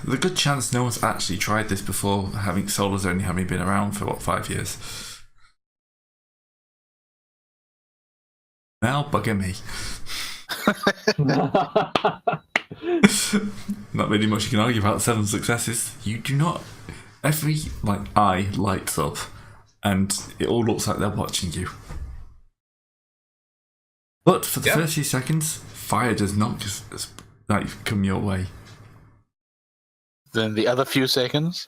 There's a good chance no one's actually tried this before, solar's only having been around for, 5 years. Now, bugger me. Not really much you can argue about 7 successes. You do not... Every, eye lights up, and it all looks like they're watching you. But for the first few seconds, fire does not just, come your way. Then the other few seconds?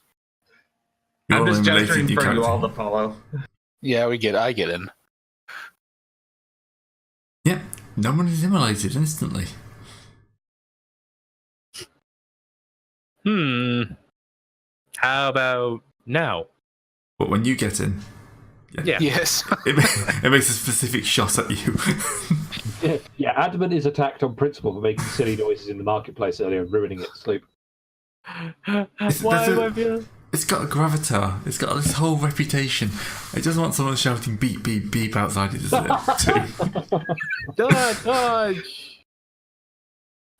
I'm just gesturing for you all to follow. Yeah, I get in. Yeah, no one is immolated instantly. How about now? But when you get in... Yeah. Yes. it makes a specific shot at you. Yeah, Adamant is attacked on principle for making silly noises in the marketplace earlier and ruining its sleep. It's got a gravatar. It's got this whole reputation. It doesn't want someone shouting beep, beep, beep outside it, does it? Dodge!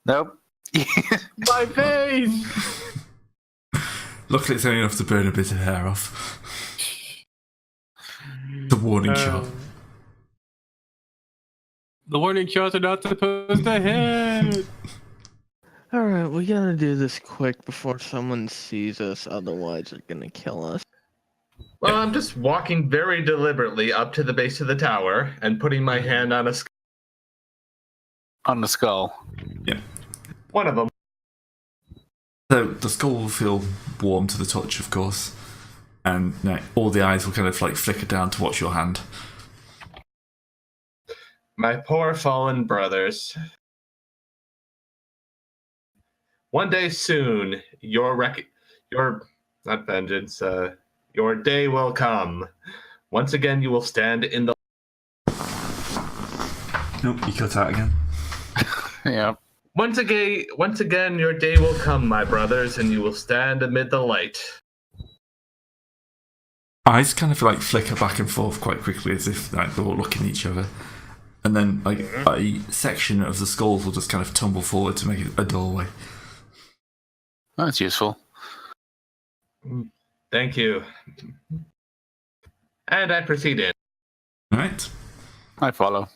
Nope. My face! Luckily, it's only enough to burn a bit of hair off. The warning shot. The warning shots are not supposed to hit! Alright, we gotta do this quick before someone sees us, otherwise they're gonna kill us. Well, I'm just walking very deliberately up to the base of the tower and putting my hand on a skull. On the skull. Yeah. One of them. So the skull will feel warm to the touch, of course. And all the eyes will kind of flicker down to watch your hand. My poor fallen brothers. One day soon, your not vengeance, your day will come. Once again, you will stand in the... Nope, you cut out again. Yeah. Once again, your day will come, my brothers, and you will stand amid the light. Eyes kind of flicker back and forth quite quickly as if they're all looking at each other. And then a section of the skulls will just kind of tumble forward to make a doorway. That's useful. Thank you. And I proceed in. Alright. I follow.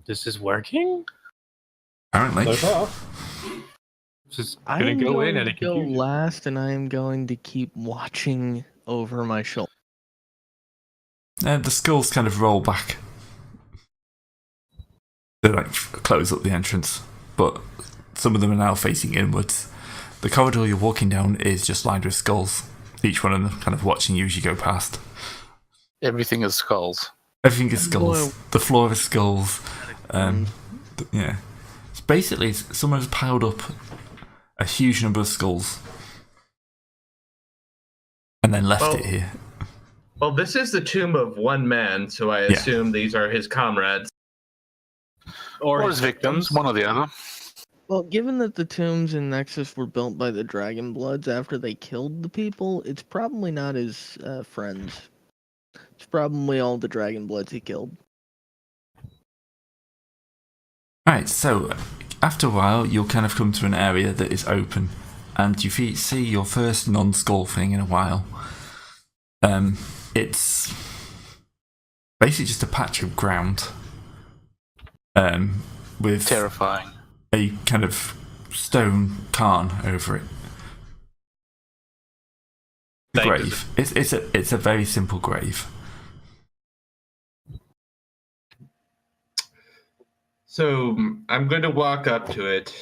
This is working? Apparently. So far. Just I gonna am go going in at a to go confusion. last, and I am going to keep watching over my shoulder. And the skulls kind of roll back. They close up the entrance, but some of them are now facing inwards. The corridor you're walking down is just lined with skulls, each one of them kind of watching you as you go past. Everything is skulls. Everything is skulls. The floor is skulls. Yeah. It's basically, someone's piled up a huge number of skulls and then left it here. Well, this is the tomb of one man, so I assume these are his comrades. Or his victims, one or the other. Well, given that the tombs in Nexus were built by the Dragon Bloods after they killed the people, it's probably not his friends. It's probably all the Dragon Bloods he killed. Right, so after a while, you'll kind of come to an area that is open, and you see your first non-skull thing in a while. It's basically just a patch of ground with Terrifying. a kind of stone cairn over it. A grave. It's a very simple grave. So I'm going to walk up to it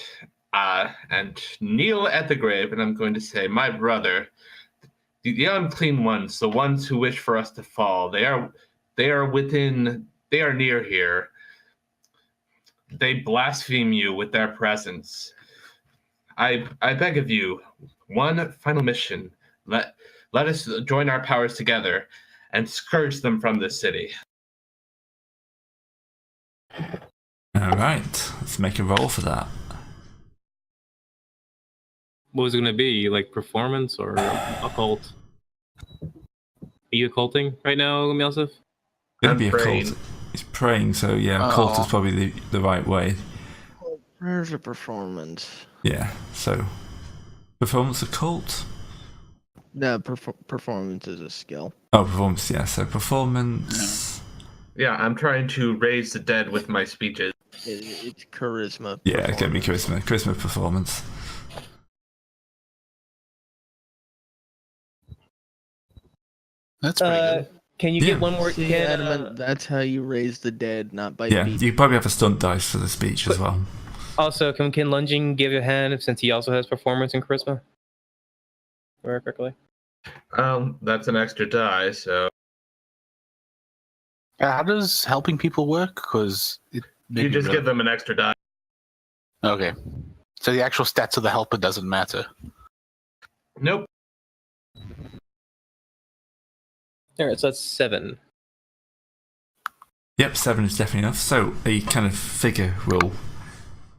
and kneel at the grave, and I'm going to say, my brother, the unclean ones, the ones who wish for us to fall, they are near here. They blaspheme you with their presence. I beg of you, one final mission. Let us join our powers together and scourge them from this city. Alright, let's make a roll for that. What was it gonna be? Like performance or occult? Are you occulting right now, Mielsif? Gonna be a praying. cult. He's praying, so yeah, cult is probably the right way. There's a performance. Yeah, so Performance occult? No, performance is a skill. Oh, performance, yeah. So performance. Yeah, I'm trying to raise the dead with my speeches. It's charisma. Yeah, get me performance. charisma performance. That's pretty good. Can you Yeah. get one more? See, Adamant, that's how you raise the dead, not by Yeah, beat. you probably have a stunt dice for the speech as well. Also, can Lunging give you a hand since he also has performance and charisma? Very quickly. That's an extra die, so How does helping people work? Because you just give them an extra die. Okay. So the actual stats of the helper doesn't matter. Nope. Alright, so that's 7. Yep, 7 is definitely enough. So a kind of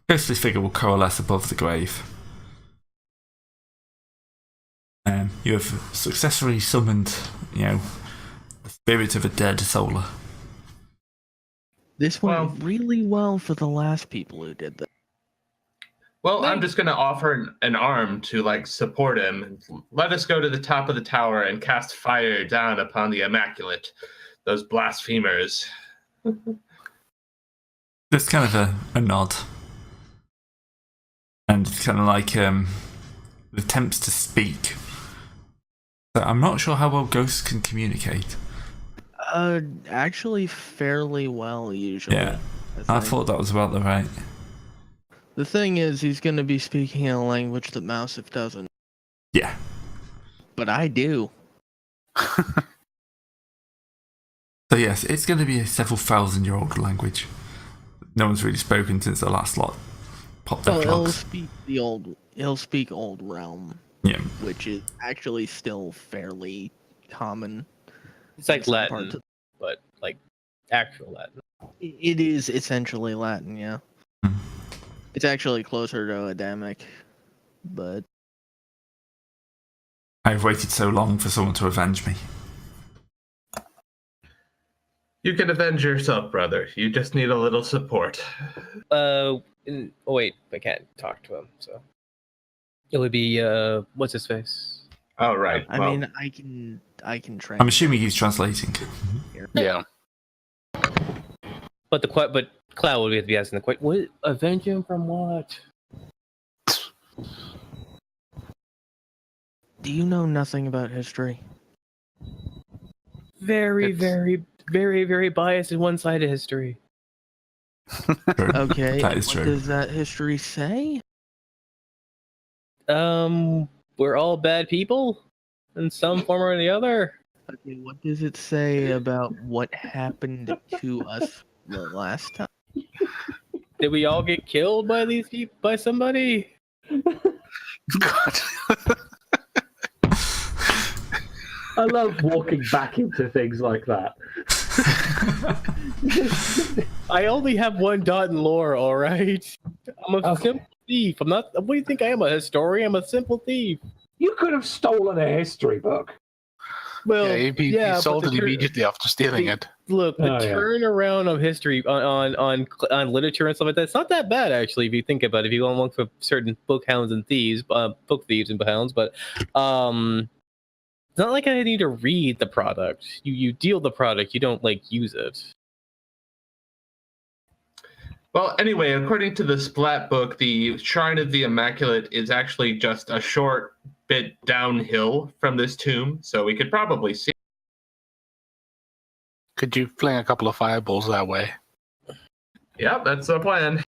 ghostly figure will coalesce above the grave. You have successfully summoned, the spirit of a dead solar. This went really well for the last people who did that. Well, I'm just going to offer an arm to support him. Let us go to the top of the tower and cast fire down upon the Immaculate, those blasphemers. There's kind of a nod. And it's kind of like attempts to speak. So I'm not sure how well ghosts can communicate. Actually fairly well, usually. Yeah, I thought that was about the right. The thing is, he's going to be speaking in a language that Mousif doesn't. Yeah. But I do. So yes, it's going to be a several thousand-year-old language. No one's really spoken since the last lot popped their He'll clocks. speak Old Realm. Yeah. Which is actually still fairly common. It's like Latin, but like actual Latin. It is essentially Latin, yeah. It's actually closer to Adamic, but I've waited so long for someone to avenge me. You can avenge yourself, brother. You just need a little support. Wait, I can't talk to him, so it would be what's his face? Oh, right. I mean, I can try. I'm assuming he's translating. Yeah. But Cloud would be asking the question: "What avenge him from what?" Do you know nothing about history? Very, very, very, very biased in one side of history. True. Okay, That is what true. does that history say? We're all bad people in some form or the other. Okay, what does it say about what happened to us the last time? Did we all get killed by these people, by somebody? God. I love walking back into things like that. I only have one dot in lore, all right? I'm a Okay. simple thief. I'm not. What do you think I am? A historian? I'm a simple thief. You could have stolen a history book. Well, He sold it immediately after stealing it. Look, the Oh, yeah. turnaround of history on literature and stuff like that, it's not that bad actually if you think about it. If you go and look for certain book thieves and hounds, but it's not like I need to read the product. You deal the product, you don't use it. Well, anyway, according to the Splat book, the Shrine of the Immaculate is actually just a short bit downhill from this tomb, so we could probably see. Could you fling a couple of fireballs that way? Yep, that's the plan.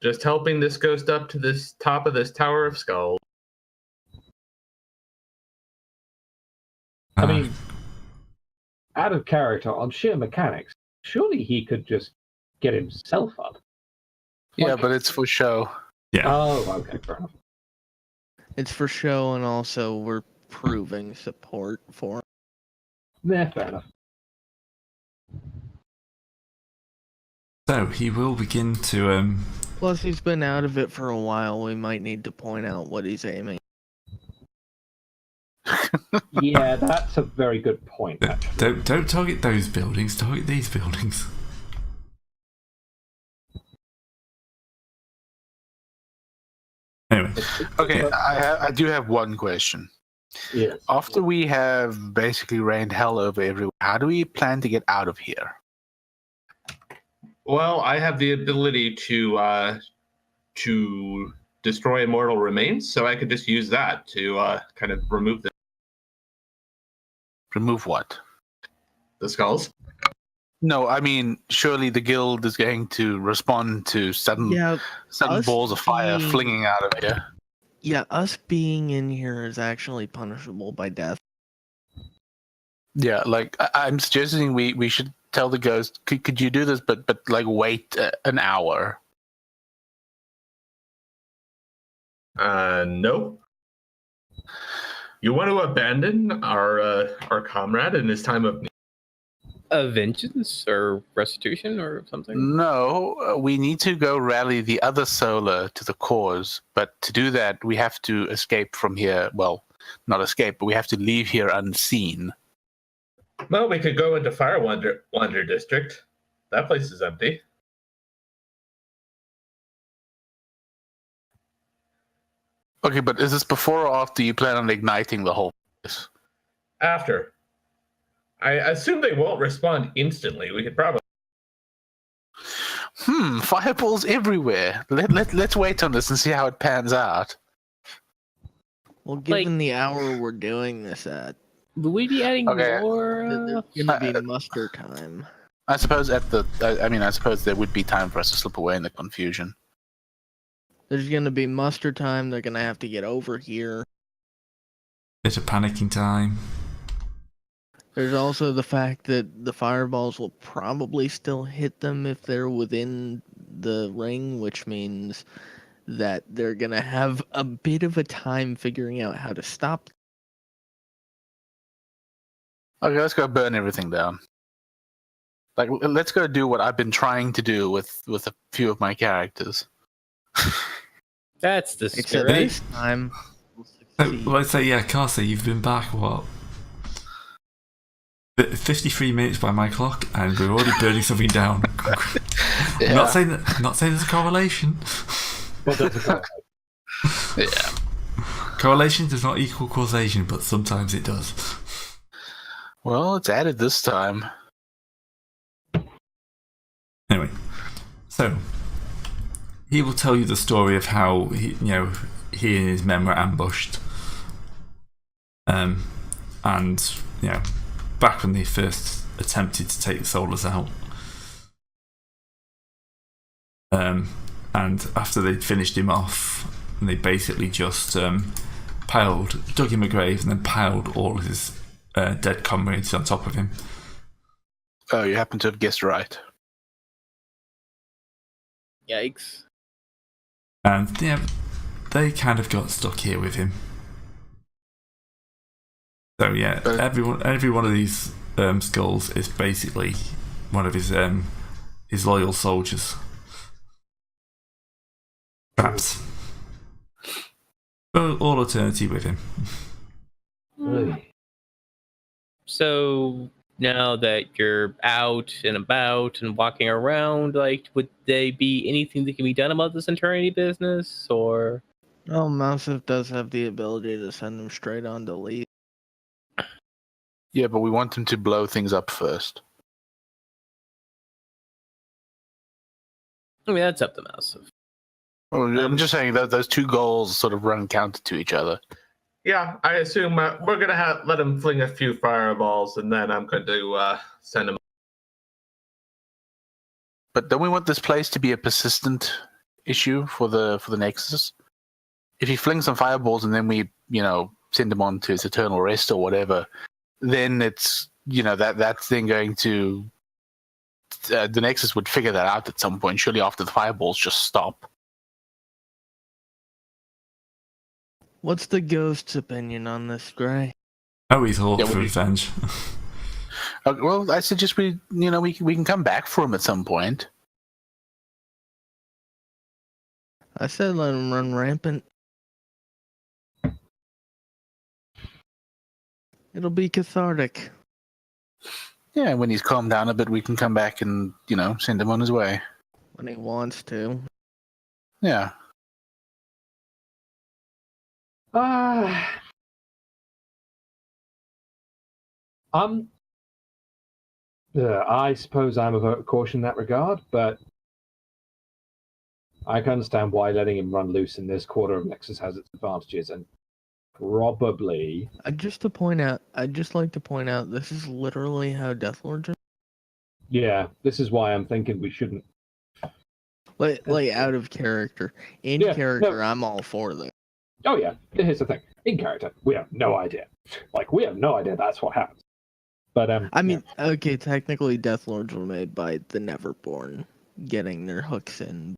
Just helping this ghost up to this top of this Tower of Skulls. I mean, out of character on sheer mechanics, surely he could just get himself up. Yeah, but it's for show. Yeah. Oh, okay, fair enough. It's for show, and also we're proving support for him. Yeah, fair enough. So he will begin to Plus, he's been out of it for a while. We might need to point out what he's aiming. Yeah, that's a very good point. Actually. don't target those buildings, target these buildings. Anyway, Okay, I do have one question. Yes. After we have basically rained hell over everyone, how do we plan to get out of here? Well, I have the ability to destroy immortal remains, so I could just use that to kind of remove Remove what? the skulls. No, I mean, surely the guild is going to respond to sudden Yeah, us balls of fire being- flinging out of here. yeah, us being in here is actually punishable by death. Yeah, like I'm suggesting we should tell the ghost, could you do this, but like wait an hour. No. You want to abandon our comrade in his time of need? A vengeance or restitution or something? No, we need to go rally the other solar to the cause, but to do that, we have to escape from here. Well, not escape, but we have to leave here unseen. Well, we could go into Fire Wonder District. That place is empty. Okay, but is this before or after you plan on igniting the whole place? After. I assume they won't respond instantly. We could probably. Fireballs everywhere. Let's wait on this and see how it pans out. Well, given the hour we're doing this at, Would we be adding Okay. more? there's gonna be muster time. I suppose I suppose there would be time for us to slip away in the confusion. There's gonna be muster time. They're gonna have to get over here. bit of panicking time. There's also the fact that the fireballs will probably still hit them if they're within the ring, which means that they're gonna have a bit of a time figuring out how to stop. Okay, let's go burn everything down. Like, let's go do what I've been trying to do with a few of my characters. That's the Except spirit. this time, we'll So, succeed. let's say, yeah, Carsa, you've been back, what? 53 minutes by my clock, and we're already burning something down. Yeah. I'm not saying there's a correlation. Well, that's a fact. Yeah. Correlation does not equal causation, but sometimes it does. Well, it's added this time. Anyway, so he will tell you the story of how he and his men were ambushed, and back when they first attempted to take the Solars out, and after they'd finished him off, they basically just dug him a grave and then piled all his dead comrades on top of him. Oh, you happen to have guessed right. Yikes. And they kind of got stuck here with him. So yeah, every one of these skulls is basically one of his loyal soldiers. Traps. All eternity with him. Really? So now that you're out and about and walking around, like, would there be anything that can be done about this eternity business, or? Oh, Mousef does have the ability to send them straight on to leave. Yeah, but we want him to blow things up first. I mean, that's up to Mousef. Well, I'm just saying that those two goals sort of run counter to each other. Yeah, I assume we're gonna let him fling a few fireballs, and then I'm going to send him. But don't we want this place to be a persistent issue for the Nexus? If he flings some fireballs and then we, send him on to his eternal rest or whatever, then it's that's then going to the Nexus would figure that out at some point. Surely after the fireballs just stop. What's the ghost's opinion on this, Gray? Oh, he's all Yeah, for revenge. Well, I suggest we can come back for him at some point. I said let him run rampant. It'll be cathartic. Yeah, when he's calmed down a bit, we can come back and send him on his way. When he wants to. Yeah. I suppose I'm a vote of caution in that regard, but I can understand why letting him run loose in this quarter of Nexus has its advantages, and probably. I'd just like to point out, this is literally how Death Lords are. Yeah, this is why I'm thinking we shouldn't. Like out of character. In character, I'm all for that. Oh yeah, here's the thing. In character, we have no idea. Like, we have no idea that's what happens. But I mean, okay, technically Death Lords were made by the Neverborn getting their hooks in.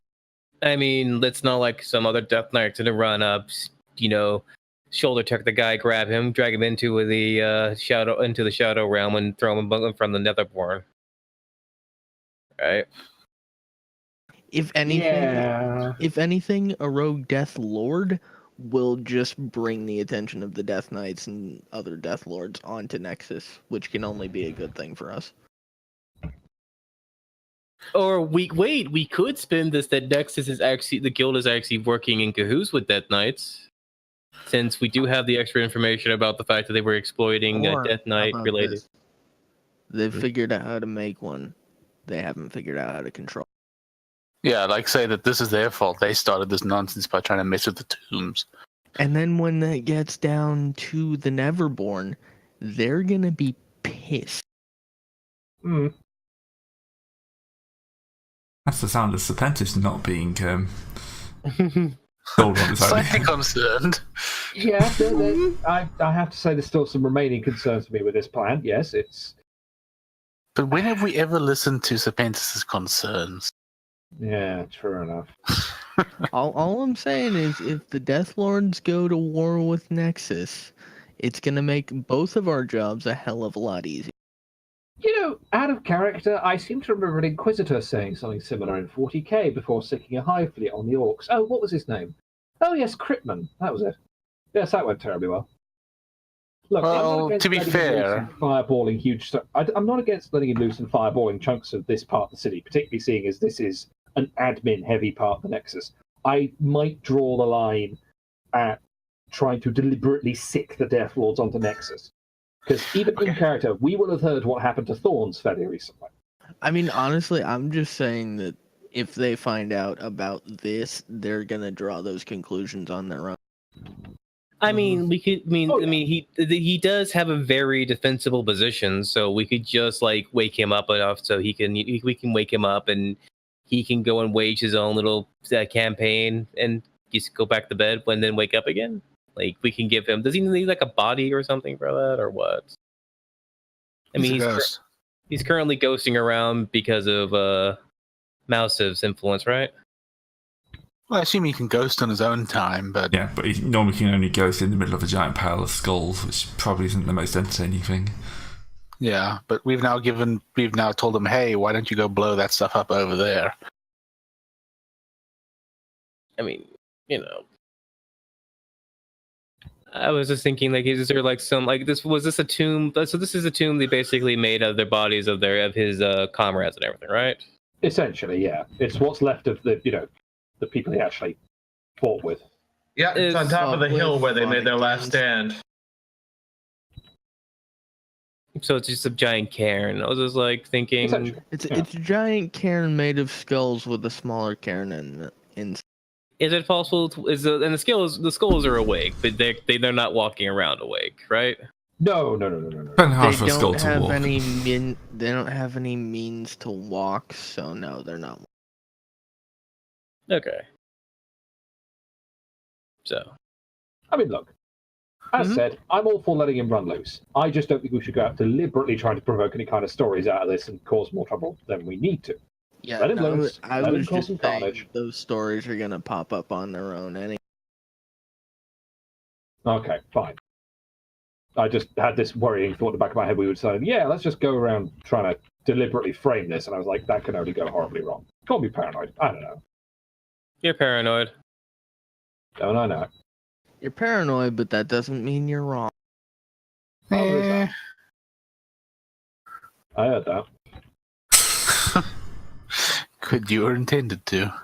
I mean, it's not like some other Death Knights gonna run up, shoulder tuck the guy, grab him, drag him into the shadow realm, and throw him from the Netherborn. Right. If anything, a rogue Death Lord will just bring the attention of the Death Knights and other Death Lords onto Nexus, which can only be a good thing for us. Or we could spin this that Nexus is actually, the guild is actually working in cahoots with Death Knights, since we do have the extra information about the fact that they were exploiting Death Knight related. This? They've figured out how to make one. They haven't figured out how to control. Yeah, like say that this is their fault. They started this nonsense by trying to mess with the tombs. And then when it gets down to the Neverborn, they're gonna be pissed. Hmm. That's the sound of Serpentis not being sold on its own. Slightly concerned. Yeah, I have to say there's still some remaining concerns for me with this plan. Yes, it's. But when have we ever listened to Serpentis' concerns? Yeah, true enough. All I'm saying is, if the Death Lords go to war with Nexus, it's gonna make both of our jobs a hell of a lot easier. You know, out of character, I seem to remember an Inquisitor saying something similar in 40k before sicking a hive fleet on the Orcs. Oh, what was his name? Oh yes, Cryptman. That was it. Yes, that went terribly well. Look, well, to be fair, fireballing huge. I'm not against letting him loose and fireballing chunks of this part of the city, particularly seeing as this is an admin-heavy part of the Nexus. I might draw the line at trying to deliberately sick the Death Lords onto Nexus, because even in character, we will have heard what happened to Thorns fairly recently. I mean, honestly, I'm just saying that if they find out about this, they're gonna draw those conclusions on their own. I mean, we could. He does have a very defensible position, so we could just like wake him up enough so we can wake him up and he can go and wage his own little campaign and just go back to bed and then wake up again. Like, we can give him. Does he need like a body or something for that, or what? I mean, he's currently ghosting around because of Mouse's influence, right? Well, I assume he can ghost on his own time, but Yeah, but he normally can only ghost in the middle of a giant pile of skulls, which probably isn't the most entertaining thing. yeah. But we've now told him, hey, why don't you go blow that stuff up over there? I mean, I was just thinking, like, is there like some like this? Was this a tomb? So this is a tomb they basically made of their bodies of his comrades and everything, right? Essentially, yeah. It's what's left of the the people he actually fought with. Yeah, it's on top of the hill where they made their last stand. So it's just a giant cairn. I was just like thinking, It's a giant cairn made of skulls with a smaller cairn in. Is it possible? And the skulls are awake, but they're not walking around awake, right? No. Kind of hard for a skull to walk. They don't have any means to walk, so no, they're not. Okay. So. I mean, look. As said, I'm all for letting him run loose. I just don't think we should go out deliberately trying to provoke any kind of stories out of this and cause more trouble than we need to. Yeah, let him loose. I let was him cause just some saying carnage. those stories are gonna pop up on their own anyway. Okay, fine. I just had this worrying thought in the back of my head. We would say, yeah, let's just go around trying to deliberately frame this, and I was like, that can only go horribly wrong. Call me paranoid. I don't know. You're paranoid. Don't I know? You're paranoid, but that doesn't mean you're wrong. I heard that. Could you or intended to?